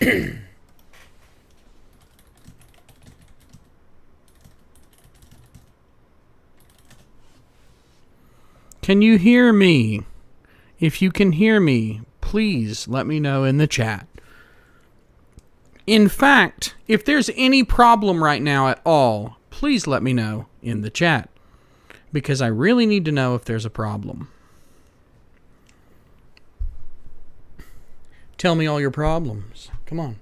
Can you hear me? If you can hear me, please let me know in the chat. In fact, if there's any problem right now at all, please let me know in the chat, because I really need to know if there's a problem. Tell me all your problems. Come on.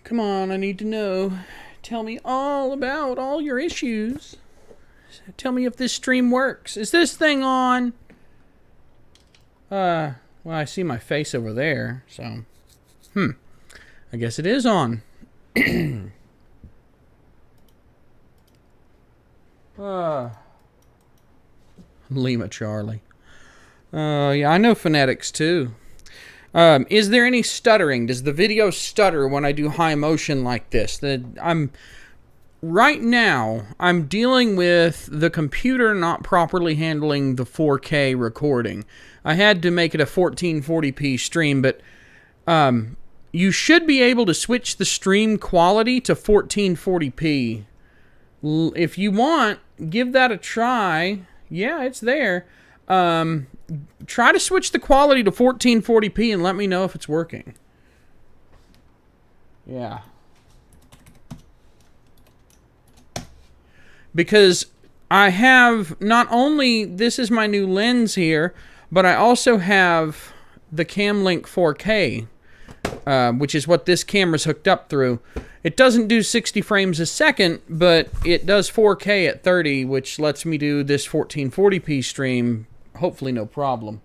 Come on, I need to know. Tell me all about all your issues. Tell me if this stream works. Is this thing on? Well, I see my face over there, so... I guess it is on. Lima Charlie. Yeah, I know phonetics, too. Is there any stuttering? Does the video stutter when I do high motion like this? Right now, I'm dealing with the computer not properly handling the 4K recording. I had to make it a 1440p stream, but you should be able to switch the stream quality to 1440p. If you want, give that a try. Yeah, it's there. Try to switch the quality to 1440p and let me know if it's working. Yeah. Because I have not only, this is my new lens here, but I also have the Camlink 4K, which is what this camera's hooked up through. It doesn't do 60 frames a second, but it does 4K at 30, which lets me do this 1440p stream, hopefully no problem.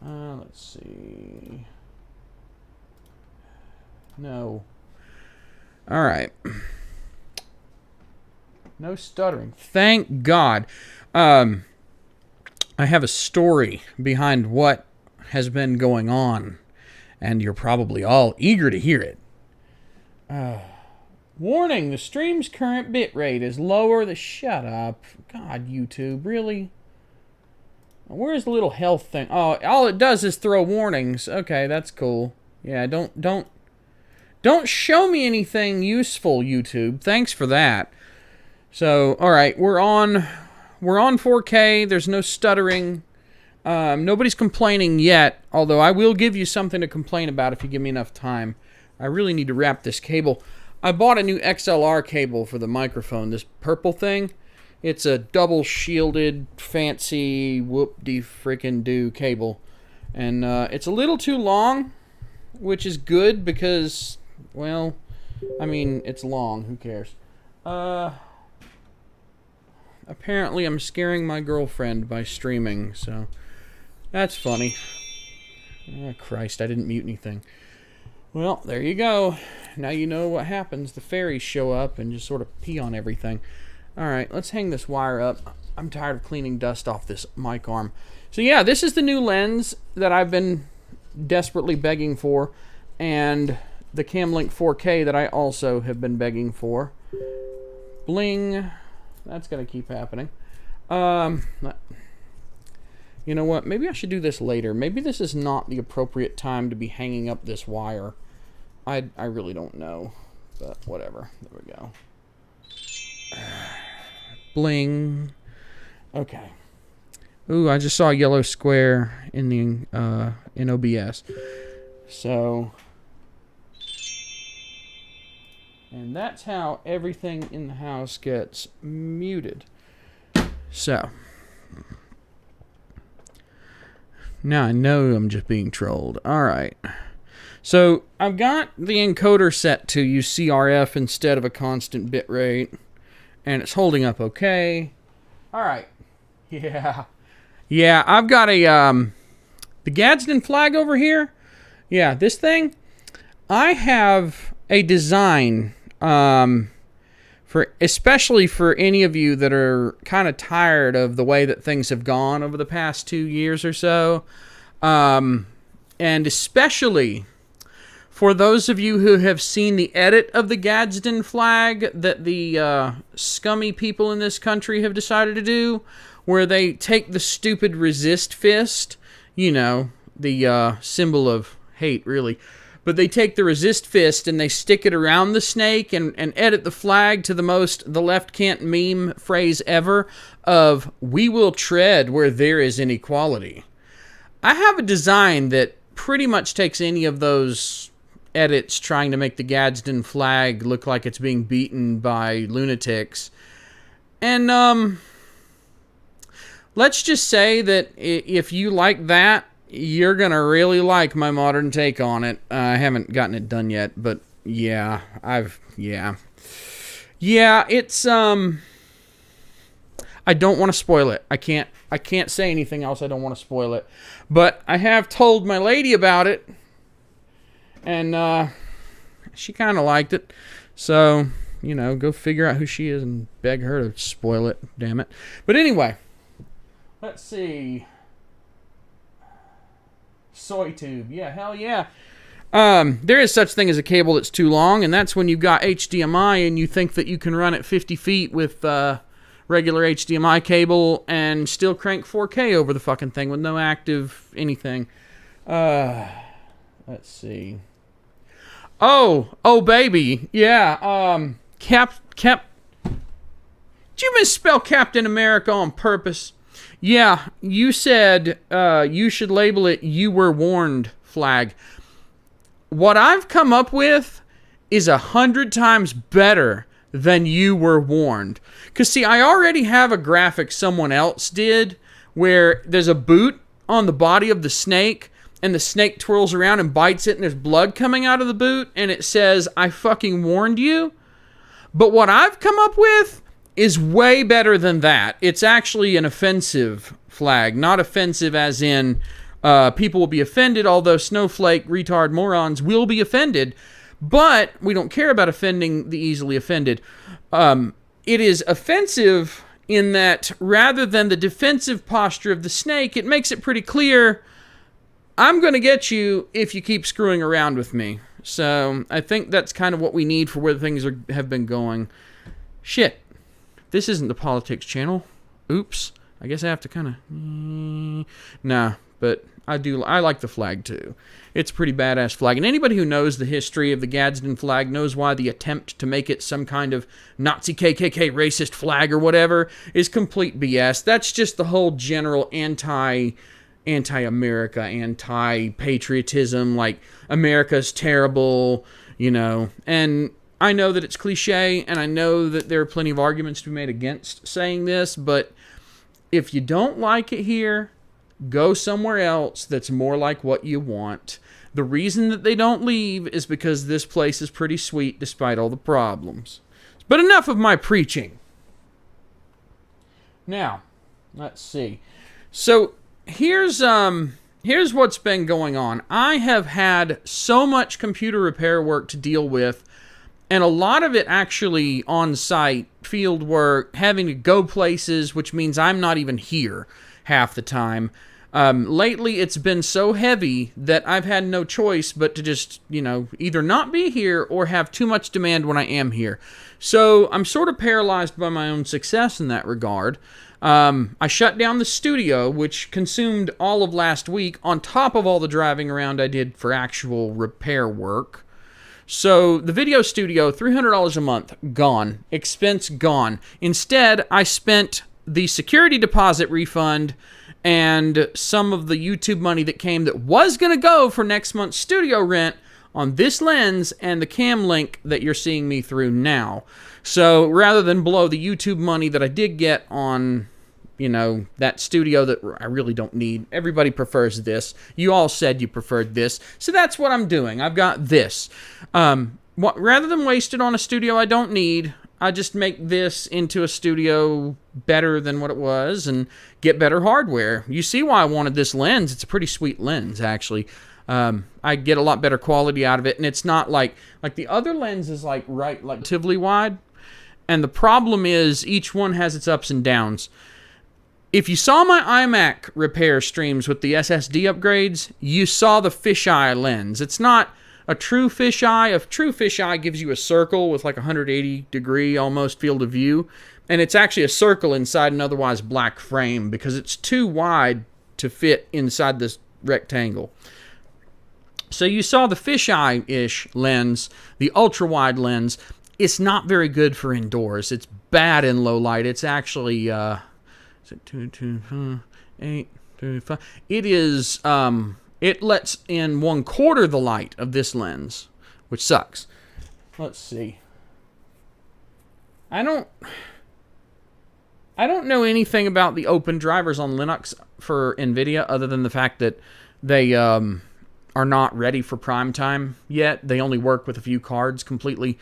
Let's see. No. All right. No stuttering. Thank God. I have a story behind what has been going on, and you're probably all eager to hear it. Warning, the stream's current bitrate is lower. Shut up. God, YouTube, really? Where's the little health thing? Oh, all it does is throw warnings. Okay, that's cool. Yeah, don't show me anything useful, YouTube. Thanks for that. So, all right, we're on 4K. There's no stuttering. Nobody's complaining yet, although I will give you something to complain about if you give me enough time. I really need to wrap this cable. I bought a new XLR cable for the microphone, this purple thing. It's a double shielded, fancy, whoop-de-frickin-do cable. And it's a little too long, which is good because, well, I mean, it's long. Who cares? Apparently I'm scaring my girlfriend by streaming, so that's funny. Oh, Christ, I didn't mute anything. Well, there you go. Now you know what happens. The fairies show up and just sort of pee on everything. Alright, let's hang this wire up. I'm tired of cleaning dust off this mic arm. So yeah, this is the new lens that I've been desperately begging for. And the Camlink 4K that I also have been begging for. Bling. That's going to keep happening. You know what? Maybe I should do this later. Maybe this is not the appropriate time to be hanging up this wire. I really don't know. But whatever. There we go. Bling. Okay. Ooh, I just saw a yellow square in the in OBS. So, and that's how everything in the house gets muted. So, now I know I'm just being trolled. Alright. So, I've got the encoder set to use CRF instead of a constant bitrate. And it's holding up okay. Alright. Yeah. Yeah, I've got a, the Gadsden flag over here. Yeah, this thing. I have a design, especially for any of you that are kind of tired of the way that things have gone over the past 2 years or so. And especially for those of you who have seen the edit of the Gadsden flag that the scummy people in this country have decided to do, where they take the stupid resist fist, you know, the symbol of hate, really. But they take the resist fist and they stick it around the snake and edit the flag to the left can't meme phrase ever of, "We will tread where there is inequality." I have a design that pretty much takes any of those edits trying to make the Gadsden flag look like it's being beaten by lunatics. And let's just say that if you like that, you're going to really like my modern take on it. I haven't gotten it done yet, but yeah, it's, I don't want to spoil it. I can't say anything else. I don't want to spoil it. But I have told my lady about it, and she kind of liked it. So, go figure out who she is and beg her to spoil it, damn it. But anyway, let's see. Soy tube. Yeah, hell yeah. There is such thing as a cable that's too long, and that's when you've got HDMI and you think that you can run at 50 feet with regular HDMI cable and still crank 4K over the fucking thing with no active anything. Let's see. Oh baby. Yeah, did you misspell Captain America on purpose? Yeah, you said you should label it "You Were Warned" flag. What I've come up with is 100 times better than "You Were Warned." Because, see, I already have a graphic someone else did where there's a boot on the body of the snake, and the snake twirls around and bites it, and there's blood coming out of the boot, and it says, "I fucking warned you." But what I've come up with is way better than that. It's actually an offensive flag. Not offensive as in people will be offended, although snowflake, retard, morons will be offended. But we don't care about offending the easily offended. It is offensive in that rather than the defensive posture of the snake, it makes it pretty clear, I'm going to get you if you keep screwing around with me. So I think that's kind of what we need for where things have been going. Shit. This isn't the politics channel. Oops. I guess I have to kind of... Nah, but I like the flag too. It's a pretty badass flag. And anybody who knows the history of the Gadsden flag knows why the attempt to make it some kind of Nazi KKK racist flag or whatever is complete BS. That's just the whole general anti-America, anti-patriotism, like America's terrible, and I know that it's cliche, and I know that there are plenty of arguments to be made against saying this, but if you don't like it here, go somewhere else that's more like what you want. The reason that they don't leave is because this place is pretty sweet despite all the problems. But enough of my preaching. Now, let's see. So, here's what's been going on. I have had so much computer repair work to deal with, and a lot of it actually on-site, field work, having to go places, which means I'm not even here half the time. Lately, it's been so heavy that I've had no choice but to just, either not be here or have too much demand when I am here. So I'm sort of paralyzed by my own success in that regard. I shut down the studio, which consumed all of last week, on top of all the driving around I did for actual repair work. So the video studio, $300 a month, gone. Expense gone. Instead, I spent the security deposit refund and some of the YouTube money that came that was going to go for next month's studio rent on this lens and the cam link that you're seeing me through now. So rather than blow the YouTube money that I did get on, that studio that I really don't need. Everybody prefers this. You all said you preferred this. So that's what I'm doing. I've got this. Rather than waste it on a studio I don't need, I just make this into a studio better than what it was and get better hardware. You see why I wanted this lens. It's a pretty sweet lens, actually. I get a lot better quality out of it, and it's not like the other lens is relatively wide, and the problem is each one has its ups and downs. If you saw my iMac repair streams with the SSD upgrades, you saw the fisheye lens. It's not a true fisheye. A true fisheye gives you a circle with like 180 degree almost field of view, and it's actually a circle inside an otherwise black frame because it's too wide to fit inside this rectangle. So you saw the fisheye-ish lens, the ultra-wide lens. It's not very good for indoors. It's bad in low light. It's actually, is it 8, 5? It is, it lets in 1/4 the light of this lens, which sucks. Let's see. I don't know anything about the open drivers on Linux for NVIDIA other than the fact that they are not ready for prime time yet. They only work with a few cards completely.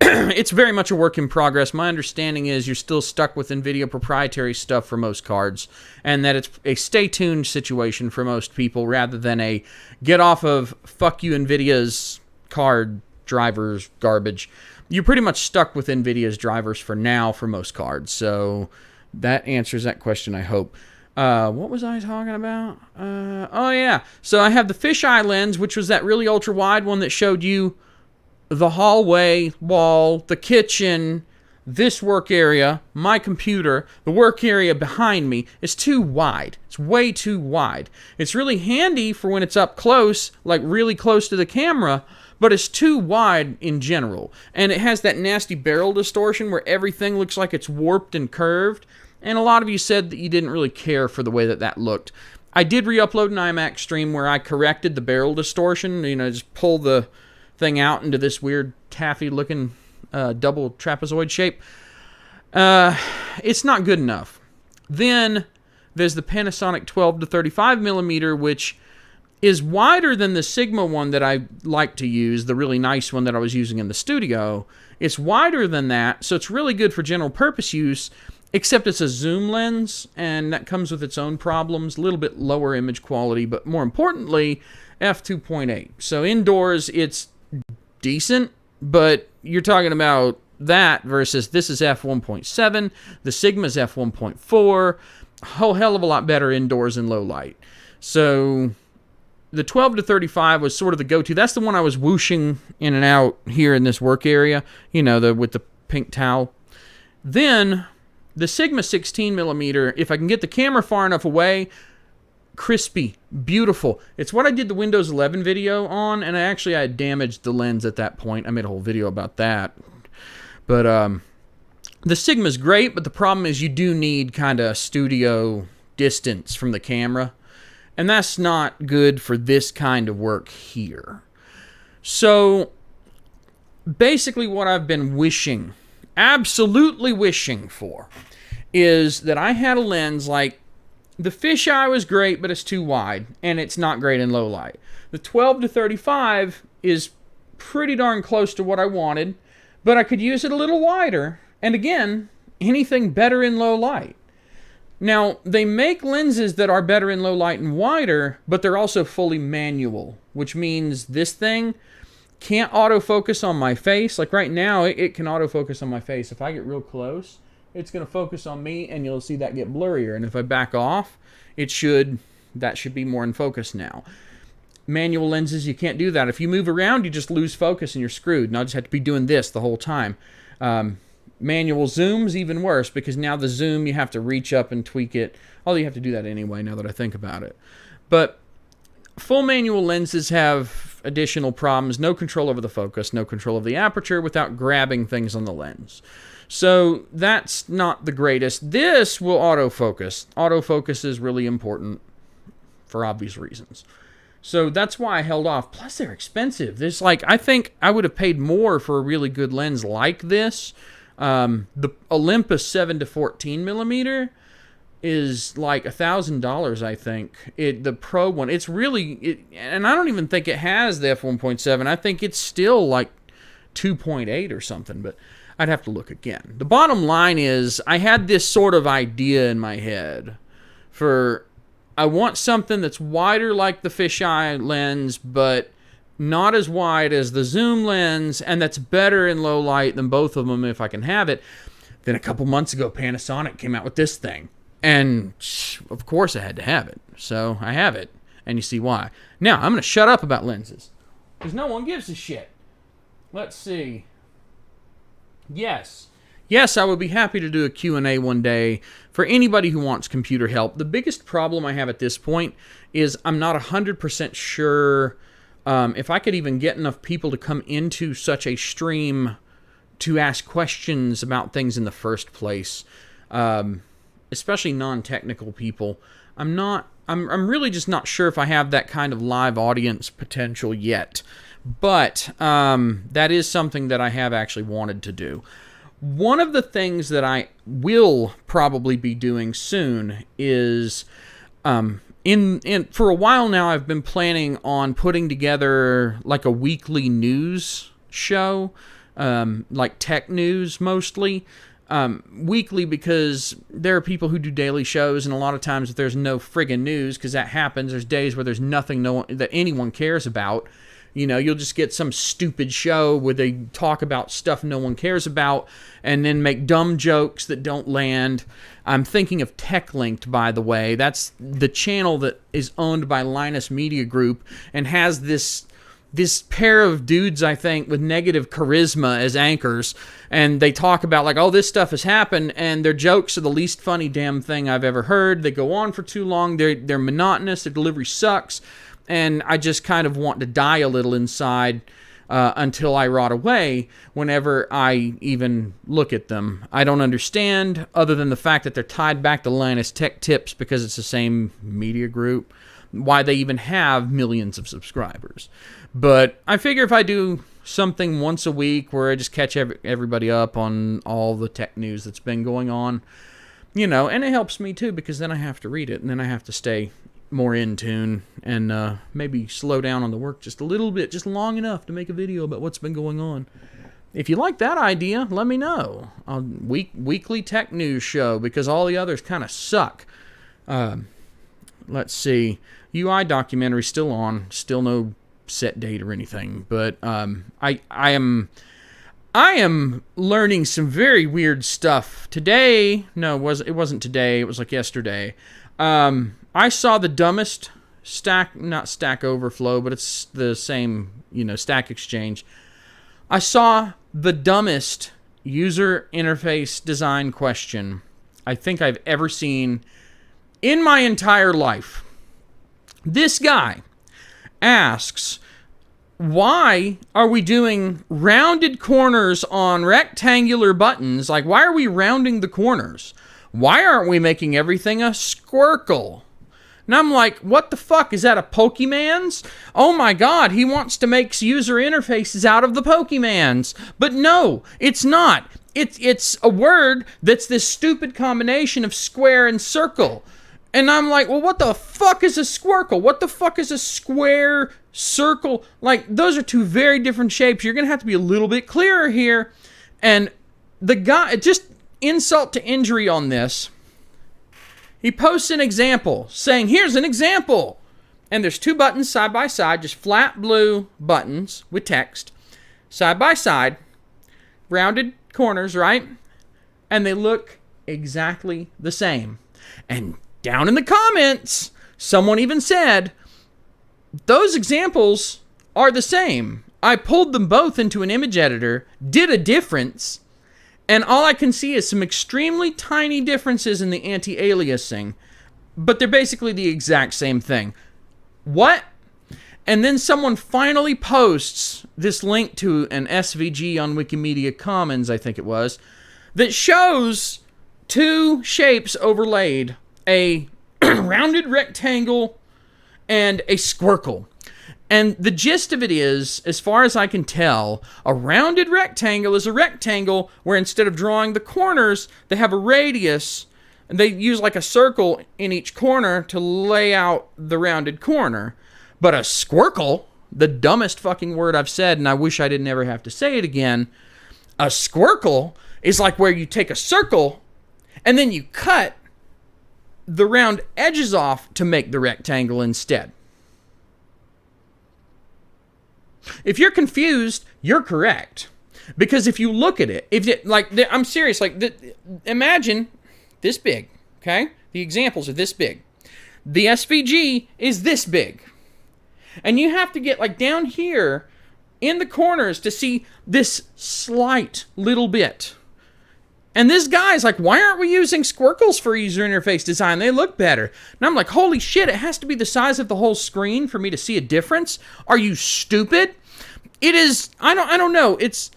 It's very much a work in progress. My understanding is you're still stuck with NVIDIA proprietary stuff for most cards, and that it's a stay tuned situation for most people rather than a get off of fuck you NVIDIA's card drivers garbage. You're pretty much stuck with NVIDIA's drivers for now for most cards. So that answers that question, I hope. What was I talking about? Oh, yeah. So I have the fisheye lens, which was that really ultra-wide one that showed you the hallway, wall, the kitchen, this work area, my computer, the work area behind me is too wide. It's way too wide. It's really handy for when it's up close, like really close to the camera, but it's too wide in general. And it has that nasty barrel distortion where everything looks like it's warped and curved. And a lot of you said that you didn't really care for the way that that looked. I did re-upload an iMac stream where I corrected the barrel distortion. You know, just pull the thing out into this weird taffy-looking double trapezoid shape. It's not good enough. Then there's the Panasonic 12 to 35 millimeter, which is wider than the Sigma one that I like to use, the really nice one that I was using in the studio. It's wider than that, so it's really good for general purpose use, except it's a zoom lens, and that comes with its own problems, a little bit lower image quality, but more importantly, f2.8. So indoors, it's decent, but you're talking about that versus this is f1.7, the Sigma's f1.4, a whole hell of a lot better indoors in low light. So the 12 to 35 was sort of the go-to. That's the one I was whooshing in and out here in this work area, you know, with the pink towel. Then the Sigma 16 millimeter, if I can get the camera far enough away, crispy, beautiful. It's what I did the Windows 11 video on, and I had damaged the lens at that point. I made a whole video about that. But the Sigma's great, but the problem is you do need kind of studio distance from the camera, and that's not good for this kind of work here. So basically what I've been wishing, absolutely wishing for, is that I had a lens like the fisheye was great, but it's too wide, and it's not great in low light. The 12 to 35 is pretty darn close to what I wanted, but I could use it a little wider, and again, anything better in low light. Now, they make lenses that are better in low light and wider, but they're also fully manual, which means this thing can't autofocus on my face. Like right now, it can autofocus on my face. If I get real close, it's going to focus on me, and you'll see that get blurrier. And if I back off, that should be more in focus now. Manual lenses, you can't do that. If you move around, you just lose focus and you're screwed. And I'll just have to be doing this the whole time. Manual zoom's even worse, because now the zoom, you have to reach up and tweak it. Although you have to do that anyway, now that I think about it. But full manual lenses have additional problems. No control over the focus, no control of the aperture without grabbing things on the lens. So that's not the greatest. This will autofocus. Autofocus is really important for obvious reasons. So that's why I held off. Plus, they're expensive. I think I would have paid more for a really good lens like this. The Olympus 7 to 14 millimeter is like $1,000, I think. The Pro one, it's really, and I don't even think it has the f1.7. I think it's still like 2.8 or something, but I'd have to look again. The bottom line is, I had this sort of idea in my head I want something that's wider like the fisheye lens, but not as wide as the zoom lens, and that's better in low light than both of them if I can have it. Then a couple months ago, Panasonic came out with this thing, and of course I had to have it. So I have it, and you see why. Now, I'm going to shut up about lenses, because no one gives a shit. Let's see. Yes, Yes, I would be happy to do a Q&A one day for anybody who wants computer help. The biggest problem I have at this point is I'm not 100% sure if I could even get enough people to come into such a stream to ask questions about things in the first place, especially non-technical people. I'm really just not sure if I have that kind of live audience potential yet. But that is something that I have actually wanted to do. One of the things that I will probably be doing soon is, for a while now, I've been planning on putting together like a weekly news show, like tech news mostly. Weekly because there are people who do daily shows, and a lot of times if there's no friggin' news, because that happens, there's days where there's nothing that anyone cares about. You know, you'll just get some stupid show where they talk about stuff no one cares about and then make dumb jokes that don't land. I'm thinking of TechLinked, by the way. That's the channel that is owned by Linus Media Group and has this pair of dudes, I think, with negative charisma as anchors. And they talk about, like, oh, this stuff has happened, and their jokes are the least funny damn thing I've ever heard. They go on for too long. They're monotonous. Their delivery sucks. And I just kind of want to die a little inside until I rot away whenever I even look at them. I don't understand, other than the fact that they're tied back to Linus Tech Tips because it's the same media group, why they even have millions of subscribers. But I figure if I do something once a week where I just catch everybody up on all the tech news that's been going on, you know, and it helps me too because then I have to read it and then I have to stay more in tune and maybe slow down on the work just a little bit, just long enough to make a video about what's been going on. If you like that idea, let me know. Weekly tech news show, because all the others kind of suck. Let's see. UI documentary still on, still no set date or anything, but I am learning some very weird stuff today. No, it wasn't today. It was like yesterday. I saw the dumbest not Stack Overflow, but it's the same, Stack Exchange. I saw the dumbest user interface design question I think I've ever seen in my entire life. This guy asks, why are we doing rounded corners on rectangular buttons? Like, why are we rounding the corners? Why aren't we making everything a squircle? And I'm like, what the fuck? Is that a Pokemans? Oh my god, he wants to make user interfaces out of the Pokemans. But no, it's not. It's a word that's this stupid combination of square and circle. And I'm like, well, what the fuck is a squircle? What the fuck is a square, circle? Like, those are two very different shapes. You're going to have to be a little bit clearer here. And the guy, just insult to injury on this, he posts an example saying, here's an example. And there's two buttons side by side, just flat blue buttons with text, side by side, rounded corners, right? And they look exactly the same. And down in the comments, someone even said, those examples are the same. I pulled them both into an image editor, did a difference, and all I can see is some extremely tiny differences in the anti-aliasing, but they're basically the exact same thing. What? And then someone finally posts this link to an SVG on Wikimedia Commons, I think it was, that shows two shapes overlaid, a rounded rectangle and a squircle. And the gist of it is, as far as I can tell, a rounded rectangle is a rectangle where instead of drawing the corners, they have a radius, and they use like a circle in each corner to lay out the rounded corner. But a squircle, the dumbest fucking word I've said, and I wish I didn't ever have to say it again, a squircle is like where you take a circle and then you cut the round edges off to make the rectangle instead. If you're confused, you're correct. Because if you look at it, I'm serious, imagine this big, okay? The examples are this big. The SVG is this big. And you have to get down here in the corners to see this slight little bit. And this guy's like, why aren't we using squircles for user interface design? They look better. And I'm like, holy shit, it has to be the size of the whole screen for me to see a difference? Are you stupid? It is, I don't know. It's,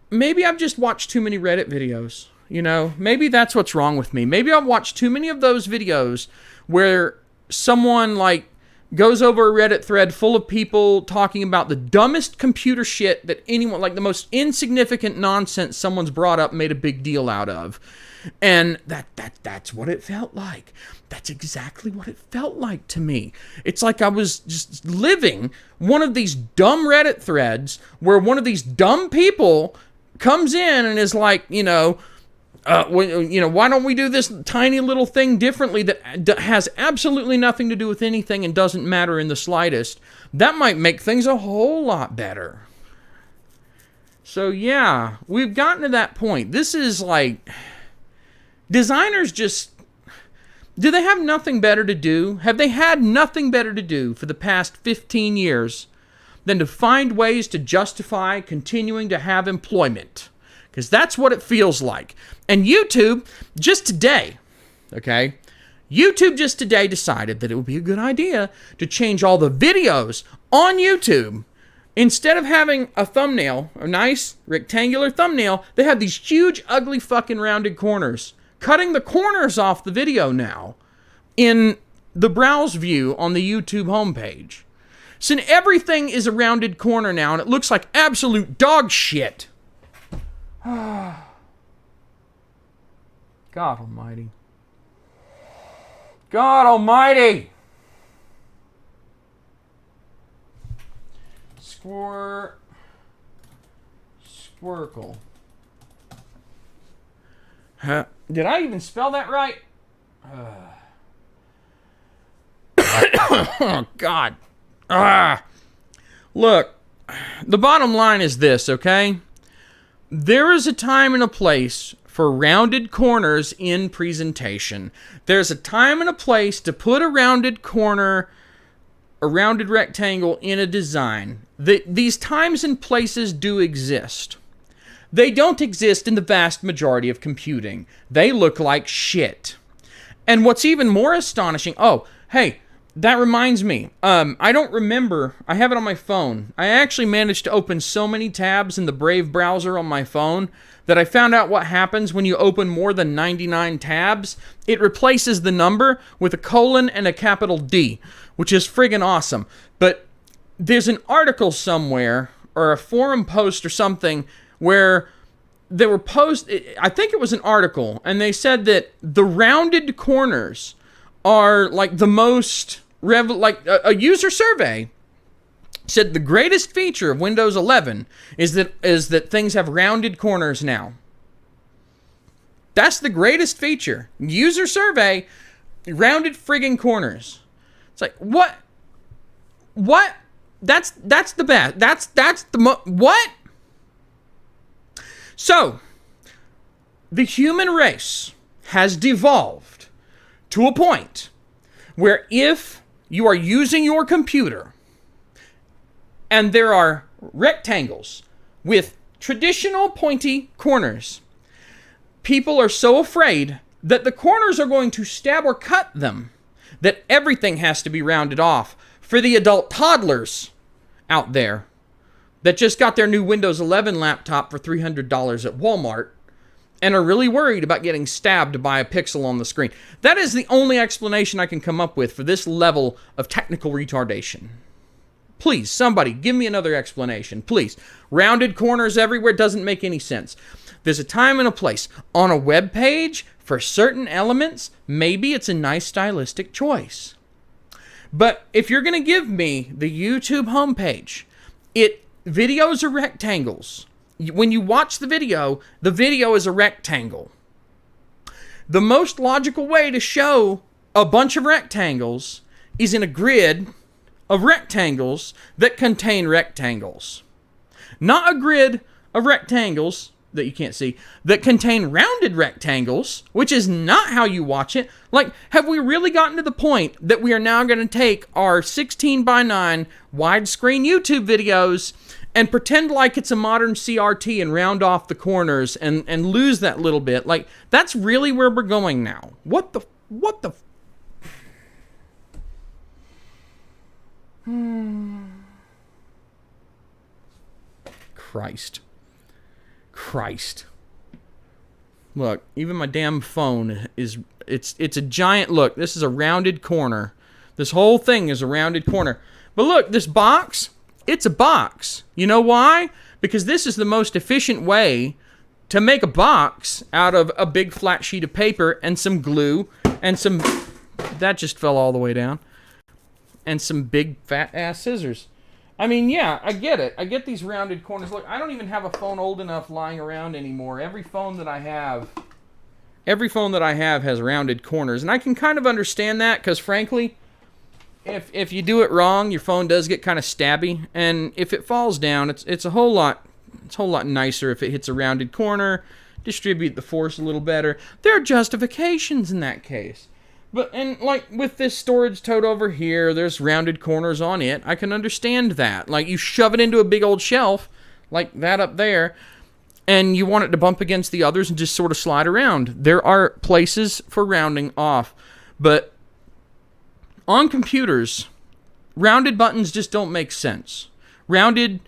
maybe I've just watched too many Reddit videos. You know, maybe that's what's wrong with me. Maybe I've watched too many of those videos where someone like goes over a Reddit thread full of people talking about the dumbest computer shit that anyone, like the most insignificant nonsense someone's brought up, made a big deal out of. And that's what it felt like. That's exactly what it felt like to me. It's like I was just living one of these dumb Reddit threads where one of these dumb people comes in and is like, why don't we do this tiny little thing differently that has absolutely nothing to do with anything and doesn't matter in the slightest? That might make things a whole lot better. So yeah, we've gotten to that point. This is like, designers just, do they have nothing better to do? Have they had nothing better to do for the past 15 years than to find ways to justify continuing to have employment? Because that's what it feels like. And YouTube, just today, okay? YouTube just today decided that it would be a good idea to change all the videos on YouTube. Instead of having a thumbnail, a nice rectangular thumbnail, they have these huge, ugly, fucking rounded corners. Cutting the corners off the video now in the browse view on the YouTube homepage. So everything is a rounded corner now, and it looks like absolute dog shit. God almighty. God almighty! Squircle. Huh? Did I even spell that right? Oh, God. Look, the bottom line is this, okay? There is a time and a place for rounded corners in presentation. There's a time and a place to put a rounded corner, a rounded rectangle in a design. These times and places do exist. They don't exist in the vast majority of computing. They look like shit. And what's even more astonishing, oh, hey, that reminds me, I don't remember, I have it on my phone. I actually managed to open so many tabs in the Brave browser on my phone that I found out what happens when you open more than 99 tabs. It replaces the number with a colon and a capital D, which is friggin' awesome. But there's an article somewhere, or a forum post or something, where they were I think it was an article, and they said that the rounded corners are like the most, a user survey said the greatest feature of Windows 11 is that things have rounded corners now. That's the greatest feature. User survey, rounded friggin' corners. It's like, what? That's the best. What? So, the human race has devolved to a point where if you are using your computer and there are rectangles with traditional pointy corners, people are so afraid that the corners are going to stab or cut them that everything has to be rounded off for the adult toddlers out there that just got their new Windows 11 laptop for $300 at Walmart and are really worried about getting stabbed by a pixel on the screen. That is the only explanation I can come up with for this level of technical retardation. Please, somebody, give me another explanation, please. Rounded corners everywhere doesn't make any sense. There's a time and a place. On a web page, for certain elements, maybe it's a nice stylistic choice. But if you're going to give me the YouTube homepage, videos are rectangles. When you watch the video is a rectangle. The most logical way to show a bunch of rectangles is in a grid of rectangles that contain rectangles. Not a grid of rectangles that you can't see, that contain rounded rectangles, which is not how you watch it. Like, have we really gotten to the point that we are now going to take our 16:9 widescreen YouTube videos and pretend like it's a modern CRT and round off the corners and lose that little bit. Like, that's really where we're going now. What the Christ. Look, even my damn phone it's a giant, look, this is a rounded corner. This whole thing is a rounded corner. But look, this box, it's a box. You know why? Because this is the most efficient way to make a box out of a big flat sheet of paper and some glue and some, that just fell all the way down, and some big fat ass scissors. I mean, yeah, I get it. I get these rounded corners. Look, I don't even have a phone old enough lying around anymore. Every phone that I have has rounded corners. And I can kind of understand that because, frankly, if you do it wrong, your phone does get kind of stabby. And if it falls down, it's a whole lot nicer if it hits a rounded corner, distribute the force a little better. There are justifications in that case. But, and like with this storage tote over here, there's rounded corners on it. I can understand that. Like, you shove it into a big old shelf, like that up there, and you want it to bump against the others and just sort of slide around. There are places for rounding off. But on computers, rounded buttons just don't make sense. Rounded,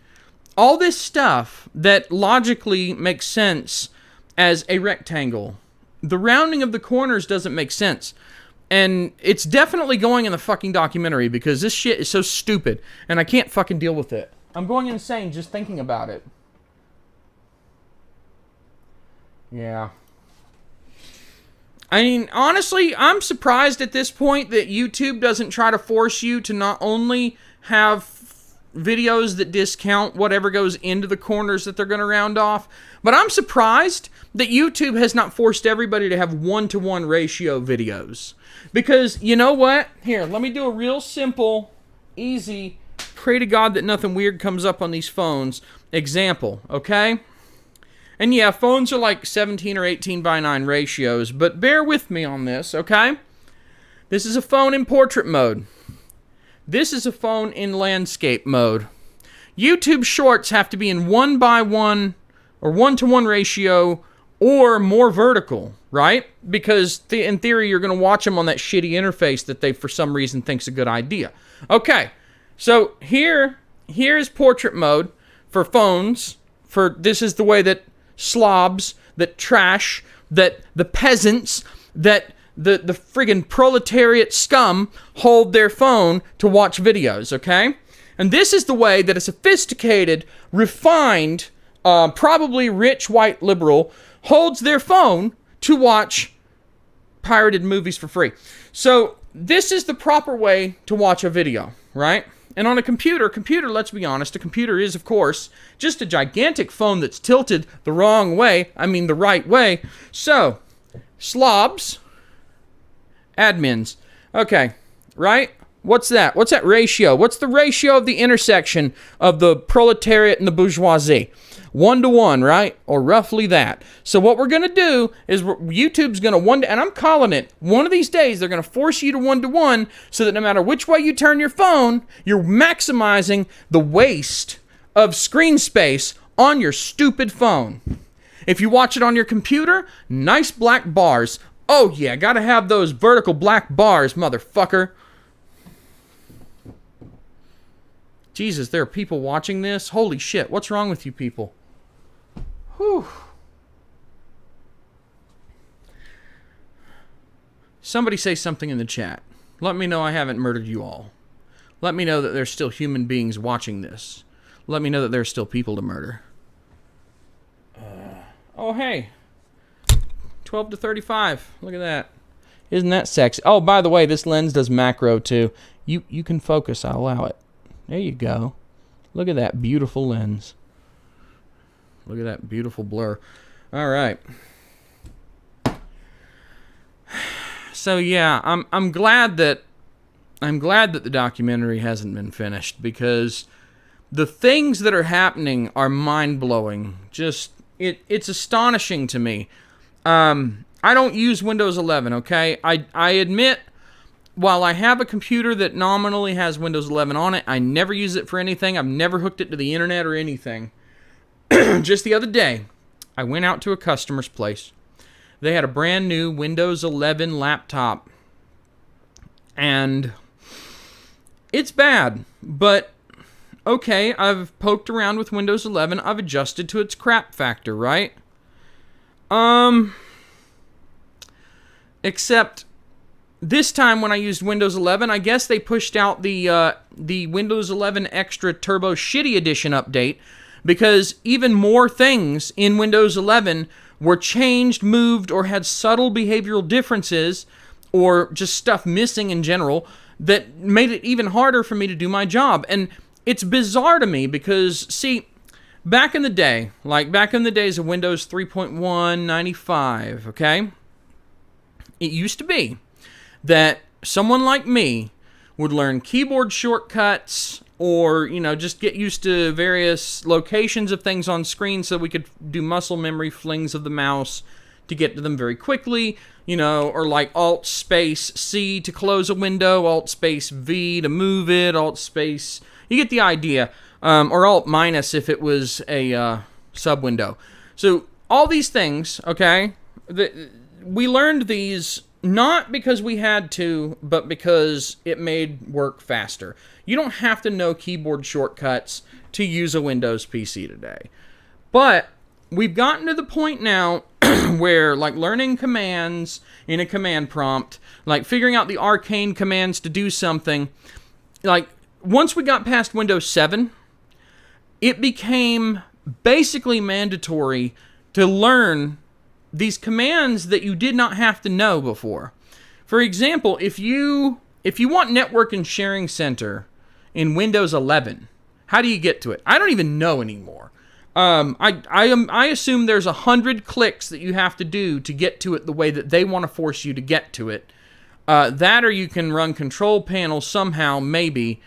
all this stuff that logically makes sense as a rectangle, the rounding of the corners doesn't make sense. And it's definitely going in the fucking documentary because this shit is so stupid and I can't fucking deal with it. I'm going insane just thinking about it. Yeah. I mean, honestly, I'm surprised at this point that YouTube doesn't try to force you to not only have videos that discount whatever goes into the corners that they're going to round off, but I'm surprised that YouTube has not forced everybody to have 1-to-1 ratio videos. Because, you know what? Here, let me do a real simple, easy, pray to God that nothing weird comes up on these phones, example, okay? And yeah, phones are like 17 or 18:9 ratios, but bear with me on this, okay? This is a phone in portrait mode. This is a phone in landscape mode. YouTube Shorts have to be in 1:1 or 1-to-1 ratio or more vertical, right? Because in theory, you're going to watch them on that shitty interface that they, for some reason, think's a good idea. Okay, so here's portrait mode for phones. This is the way that slobs, that trash, that the peasants, that the friggin' proletariat scum hold their phone to watch videos, okay? And this is the way that a sophisticated, refined, probably rich white liberal holds their phone to watch pirated movies for free. So this is the proper way to watch a video, right? And on a computer, let's be honest, a computer is, of course, just a gigantic phone that's tilted the wrong way. I mean, the right way. So, slobs, admins. Okay, right? What's that? What's that ratio? What's the ratio of the intersection of the proletariat and the bourgeoisie? 1-to-1, right? Or roughly that. So what we're going to do is YouTube's going to and I'm calling it, one of these days they're going to force you to 1-to-1 so that no matter which way you turn your phone, you're maximizing the waste of screen space on your stupid phone. If you watch it on your computer, nice black bars. Oh yeah, gotta have those vertical black bars, motherfucker. Jesus, there are people watching this? Holy shit, what's wrong with you people? Whew. Somebody say something in the chat. Let me know I haven't murdered you all. Let me know that there's still human beings watching this. Let me know that there's still people to murder. Oh, hey. 12 to 35. Look at that. Isn't that sexy? Oh, by the way, this lens does macro too. You can focus. I'll allow it. There you go. Look at that beautiful lens. Look at that beautiful blur. All right. So yeah, I'm glad that the documentary hasn't been finished because the things that are happening are mind-blowing. Just it's astonishing to me. I don't use Windows 11, okay? I admit while I have a computer that nominally has Windows 11 on it, I never use it for anything. I've never hooked it to the internet or anything. Just the other day, I went out to a customer's place. They had a brand new Windows 11 laptop. And it's bad, but okay, I've poked around with Windows 11. I've adjusted to its crap factor, right? Except this time when I used Windows 11, I guess they pushed out the Windows 11 Extra Turbo Shitty Edition update, because even more things in Windows 11 were changed, moved, or had subtle behavioral differences, or just stuff missing in general, that made it even harder for me to do my job. And it's bizarre to me because, see, back in the day, like back in the days of Windows 3.1.95, okay, it used to be that someone like me would learn keyboard shortcuts, or, you know, just get used to various locations of things on screen so we could do muscle memory flings of the mouse to get to them very quickly, you know, or like Alt-Space-C to close a window, Alt-Space-V to move it, Alt-Space... You get the idea. Or Alt- if it was a sub-window. So, all these things, okay, we learned these not because we had to, but because it made work faster. You don't have to know keyboard shortcuts to use a Windows PC today. But we've gotten to the point now where, like, learning commands in a command prompt, like figuring out the arcane commands to do something, like, once we got past Windows 7, it became basically mandatory to learn these commands that you did not have to know before. For example, if you want Network and Sharing Center in Windows 11, how do you get to it? I don't even know anymore. I assume there's 100 clicks that you have to do to get to it the way that they want to force you to get to it. That, or you can run Control Panel somehow, maybe.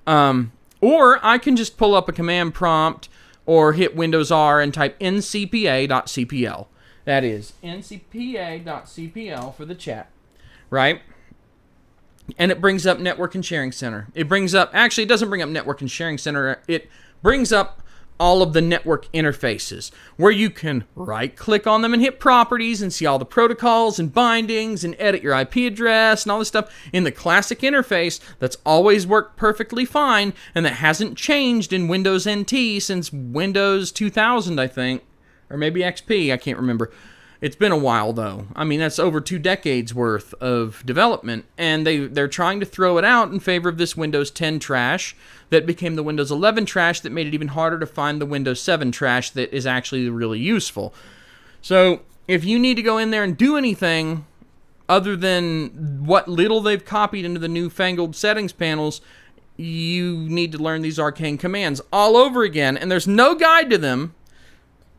Or I can just pull up a command prompt or hit Windows R and type ncpa.cpl. That is ncpa.cpl for the chat, right? And it brings up Network and Sharing Center. It brings up, actually, it doesn't bring up Network and Sharing Center. It brings up all of the network interfaces, where you can right-click on them and hit Properties and see all the protocols and bindings and edit your IP address and all this stuff in the classic interface that's always worked perfectly fine and that hasn't changed in Windows NT since Windows 2000, I think. Or maybe XP, I can't remember. It's been a while, though. I mean, that's over 2 decades worth of development, and they're trying to throw it out in favor of this Windows 10 trash that became the Windows 11 trash that made it even harder to find the Windows 7 trash that is actually really useful. So, if you need to go in there and do anything other than what little they've copied into the newfangled settings panels, you need to learn these arcane commands all over again, and there's no guide to them.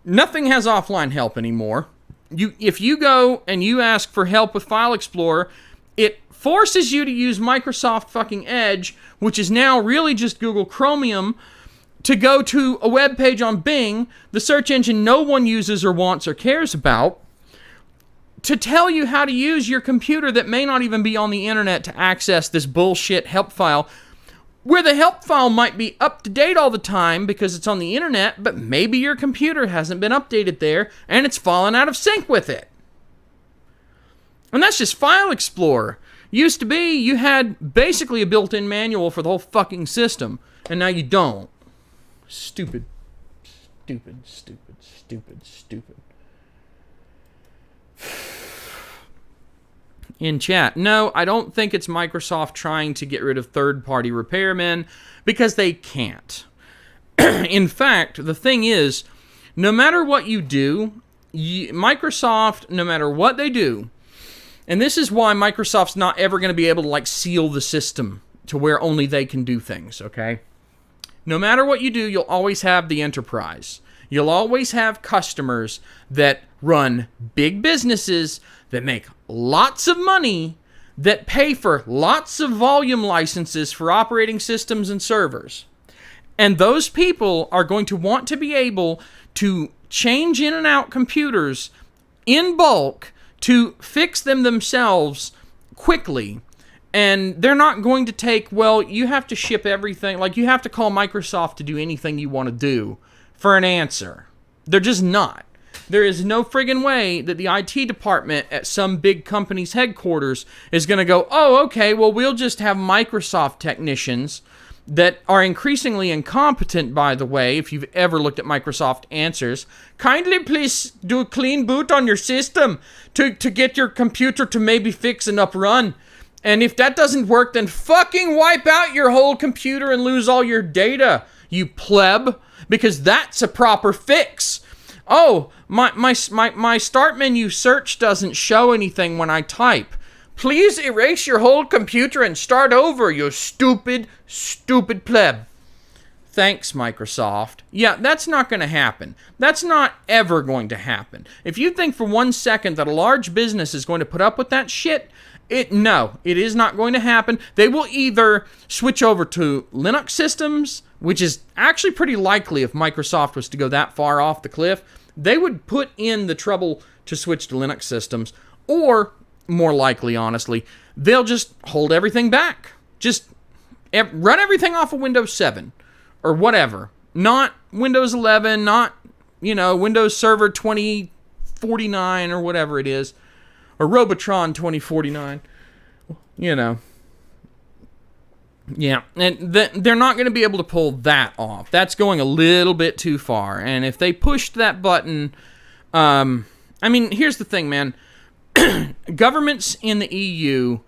Nothing has offline help anymore. If you go and you ask for help with File Explorer, it forces you to use Microsoft fucking Edge, which is now really just Google Chromium, to go to a web page on Bing, the search engine no one uses or wants or cares about, to tell you how to use your computer that may not even be on the internet to access this bullshit help file, where the help file might be up to date all the time because it's on the internet, but maybe your computer hasn't been updated there and it's fallen out of sync with it. And that's just File Explorer. Used to be, you had basically a built-in manual for the whole fucking system, and now you don't. Stupid. Stupid, stupid, stupid, stupid. In chat, no, I don't think it's Microsoft trying to get rid of third-party repairmen, because they can't. In fact, the thing is, no matter what you do, Microsoft, no matter what they do, and this is why Microsoft's not ever going to be able to, like, seal the system to where only they can do things, okay? No matter what you do, you'll always have the enterprise. You'll always have customers that run big businesses that make lots of money, that pay for lots of volume licenses for operating systems and servers. And those people are going to want to be able to change in and out computers in bulk to fix them themselves quickly And they're not going to take, well, you have to ship everything. Like, you have to call Microsoft to do anything you want to do for an answer. They're just not. There is no friggin' way that the IT department at some big company's headquarters is going to go, oh, okay, well, we'll just have Microsoft technicians that are increasingly incompetent, by the way, if you've ever looked at Microsoft Answers. Kindly please do a clean boot on your system to get your computer to maybe fix and uprun. And if that doesn't work, then fucking wipe out your whole computer and lose all your data, you pleb, because that's a proper fix. Oh, my start menu search doesn't show anything when I type. Please erase your whole computer and start over, you stupid pleb. Thanks, Microsoft. Yeah, that's not going to happen. That's not ever going to happen. If you think for 1 second that a large business is going to put up with that shit, no, it is not going to happen. They will either switch over to Linux systems, which is actually pretty likely if Microsoft was to go that far off the cliff. They would put in the trouble to switch to Linux systems, or, more likely, honestly, they'll just hold everything back. Just run everything off of Windows 7, or whatever. Not Windows 11, not, Windows Server 2049, or whatever it is. Or Robotron 2049, Yeah, and they're not going to be able to pull that off. That's going a little bit too far. And if they pushed that button, here's the thing, man. Governments in the EU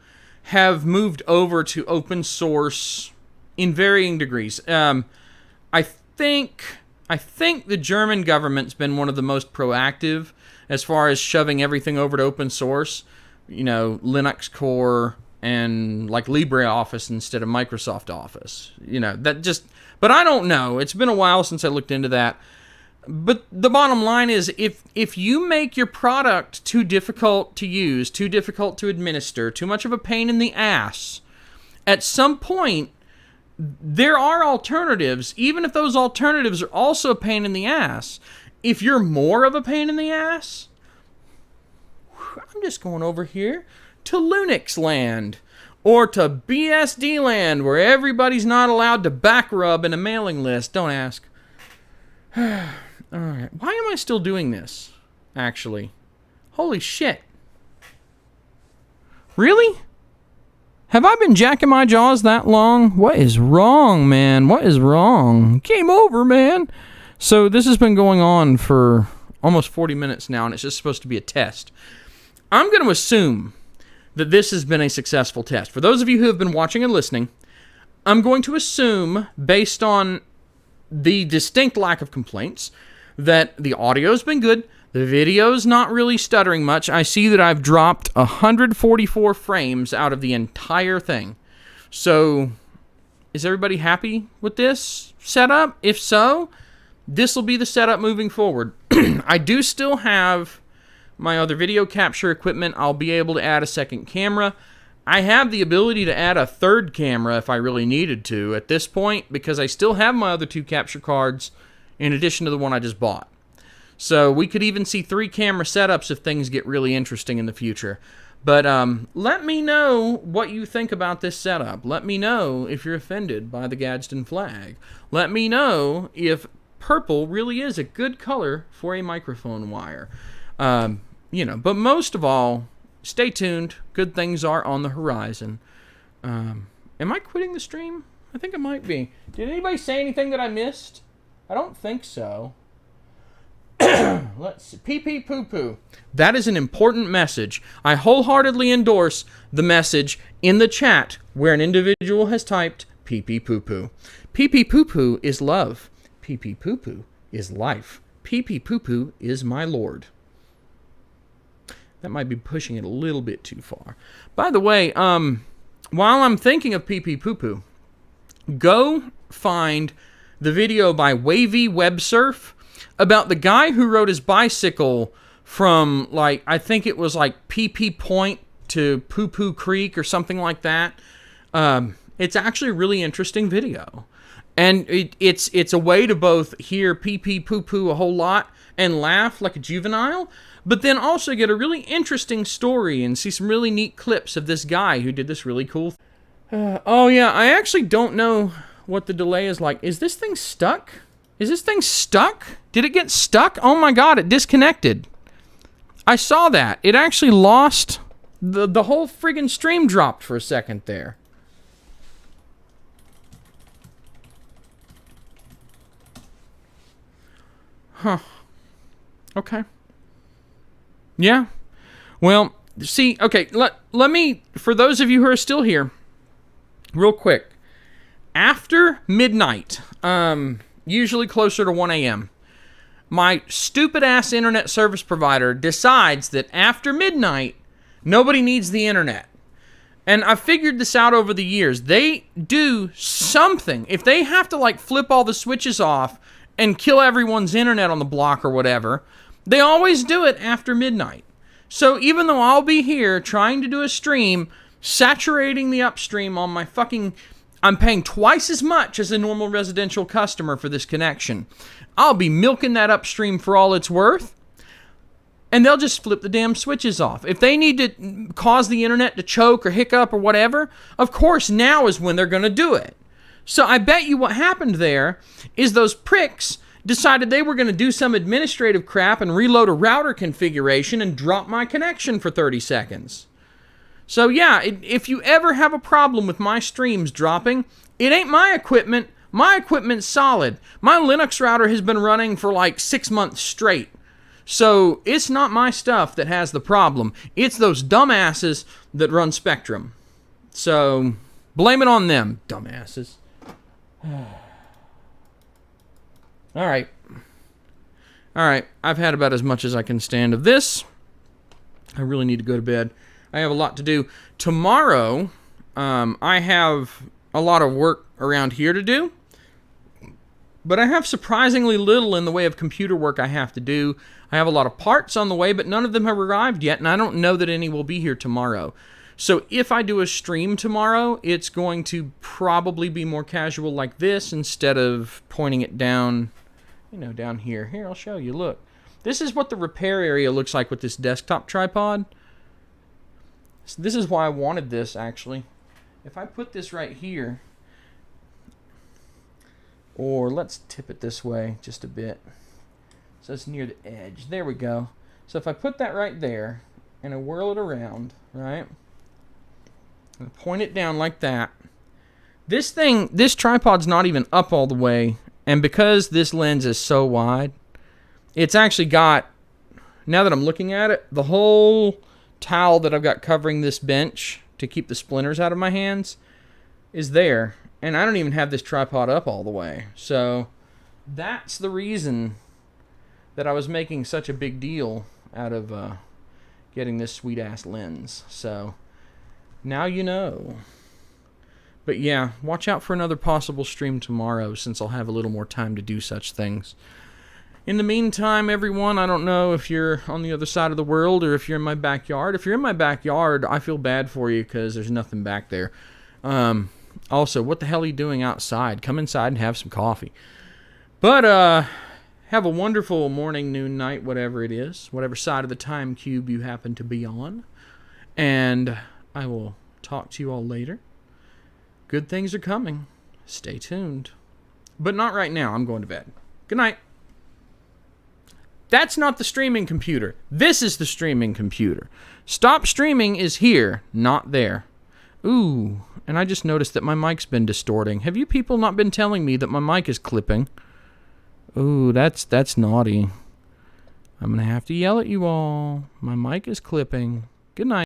have moved over to open source in varying degrees. I think the German government's been one of the most proactive as far as shoving everything over to open source, Linux Core and like LibreOffice instead of Microsoft Office. But I don't know. It's been a while since I looked into that. But the bottom line is, if you make your product too difficult to use, too difficult to administer, too much of a pain in the ass, at some point, there are alternatives, even if those alternatives are also a pain in the ass. If you're more of a pain in the ass, I'm just going over here to Linux land or to BSD land, where everybody's not allowed to back rub in a mailing list. Don't ask. All right. Why am I still doing this, actually? Holy shit. Really? Have I been jacking my jaws that long? What is wrong, man? What is wrong? Game over, man. So this has been going on for almost 40 minutes now, and it's just supposed to be a test. I'm going to assume that this has been a successful test. For those of you who have been watching and listening, I'm going to assume, based on the distinct lack of complaints, that the audio's been good, the video's not really stuttering much. I see that I've dropped 144 frames out of the entire thing. So, is everybody happy with this setup? If so, this will be the setup moving forward. I do still have my other video capture equipment. I'll be able to add a second camera. I have the ability to add a third camera if I really needed to at this point, because I still have my other 2 capture cards in addition to the one I just bought. So we could even see 3 camera setups if things get really interesting in the future. But let me know what you think about this setup. Let me know if you're offended by the Gadsden flag. Let me know if purple really is a good color for a microphone wire. But most of all, stay tuned. Good things are on the horizon. Am I quitting the stream? I think I might be. Did anybody say anything that I missed? I don't think so. Let's see. Pee-pee poo-poo. That is an important message. I wholeheartedly endorse the message in the chat where an individual has typed pee-pee poo-poo. Pee-pee poo-poo is love. Pee-pee poo-poo is life. Pee-pee poo-poo is my lord. That might be pushing it a little bit too far. By the way, while I'm thinking of pee-pee poo-poo, go find the video by Wavy Websurf about the guy who rode his bicycle from, I think it was Pee-Pee Point to Poo-Poo Creek or something like that. It's actually a really interesting video. And it's a way to both hear pee-pee, poo-poo a whole lot and laugh like a juvenile, but then also get a really interesting story and see some really neat clips of this guy who did this really cool oh yeah, I actually don't know what the delay is like. Is this thing stuck? Is this thing stuck? Did it get stuck? Oh my god, it disconnected. I saw that. It actually lost... The whole friggin' stream dropped for a second there. Huh. Okay. Yeah. Well, see, okay, let me, for those of you who are still here, real quick. After midnight, usually closer to 1 a.m., my stupid-ass internet service provider decides that after midnight, nobody needs the internet. And I've figured this out over the years. They do something. If they have to, like, flip all the switches off and kill everyone's internet on the block or whatever, they always do it after midnight. So even though I'll be here trying to do a stream, saturating the upstream on my fucking... I'm paying twice as much as a normal residential customer for this connection. I'll be milking that upstream for all it's worth, and they'll just flip the damn switches off. If they need to cause the internet to choke or hiccup or whatever, of course now is when they're going to do it. So I bet you what happened there is those pricks decided they were going to do some administrative crap and reload a router configuration and drop my connection for 30 seconds. So yeah, if you ever have a problem with my streams dropping, it ain't my equipment. My equipment's solid. My Linux router has been running for like 6 months straight. So it's not my stuff that has the problem. It's those dumbasses that run Spectrum. So blame it on them, dumbasses. All right. I've had about as much as I can stand of this. I really need to go to bed. I have a lot to do. Tomorrow, I have a lot of work around here to do. But I have surprisingly little in the way of computer work I have to do. I have a lot of parts on the way, but none of them have arrived yet, and I don't know that any will be here tomorrow. So if I do a stream tomorrow, it's going to probably be more casual like this instead of pointing it down, down here. Here, I'll show you. Look. This is what the repair area looks like with this desktop tripod. So this is why I wanted this, actually. If I put this right here, or let's tip it this way just a bit, so it's near the edge. There we go. So if I put that right there, and I whirl it around, right, and point it down like that, this tripod's not even up all the way, and because this lens is so wide, it's actually got, now that I'm looking at it, the whole towel that I've got covering this bench to keep the splinters out of my hands is there. And I don't even have this tripod up all the way. So that's the reason that I was making such a big deal out of getting this sweet-ass lens. So now you know. But yeah, watch out for another possible stream tomorrow since I'll have a little more time to do such things. In the meantime, everyone, I don't know if you're on the other side of the world or if you're in my backyard. If you're in my backyard, I feel bad for you because there's nothing back there. Also, what the hell are you doing outside? Come inside and have some coffee. But have a wonderful morning, noon, night, whatever it is. Whatever side of the time cube you happen to be on. And I will talk to you all later. Good things are coming. Stay tuned. But not right now. I'm going to bed. Good night. That's not the streaming computer. This is the streaming computer. Stop streaming is here, not there. Ooh, and I just noticed that my mic's been distorting. Have you people not been telling me that my mic is clipping? Ooh, that's naughty. I'm going to have to yell at you all. My mic is clipping. Good night.